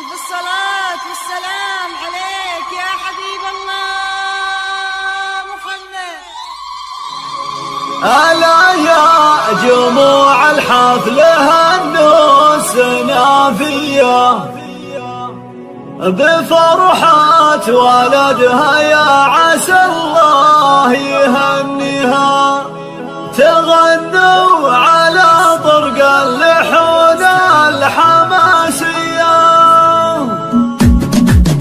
ألف الصلاة والسلام عليك يا حبيب الله محمد. ألا يا جموع الحفل هنوا السنافية بفرحة ولدها، يا عسى الله يهنيها. تغنوا على طرق اللحون الحماسية.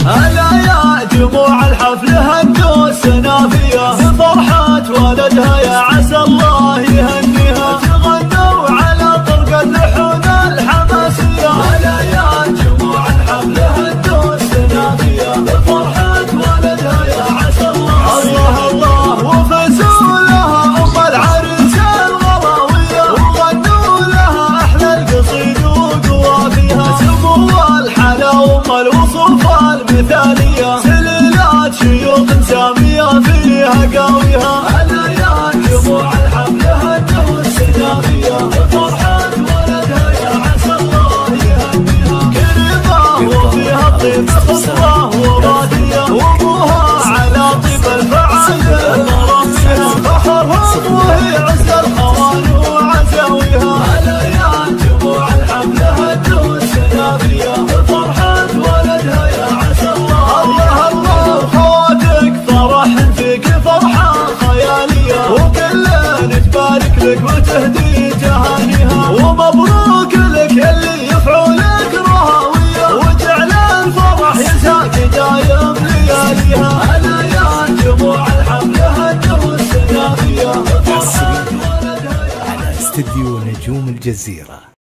ألا يا جموع الحفل هنوا السنافية بفرحة ولدها، يا عسى الله يهنيها. تغنوا على طرق اللحون الحماسية. ألا يا جموع الحفل هنوا السنافية بفرحة ولدها، يا عسى الله الله الله. وفزوا لها أم العريس الغراوية، وغنوا لها أحلى القصيد وقوافيها. سموا الحلا وأم الوصوف المثالية، سليلات شيوخ سامية فيها قاويها. ألا يا جموع الحفل هنوا السنافية بفرحة ولدها، يا عسى الله يهنيها. كريمة وفيها الطيب خضرة ورادية، وابوها على طيب الفعايل مربيها. فخرهم وهي عز الخوان وعزاويها. ألا يا جموع الحفل هنوا السنافية بفرحة ولدها، يا عسى الله الله الله. خواتك فرح فيك فرحة خيالية، وكلنا تبارك لك وتهدي تهانيها. ومبروك لك اللي يفعلك رهاوية، وجعل الفرح يزهق دايم لياليها. ألا يا جموع الحفل هنوا السنافية بفرحة ولدها، يا على استديو نجوم الجزيرة.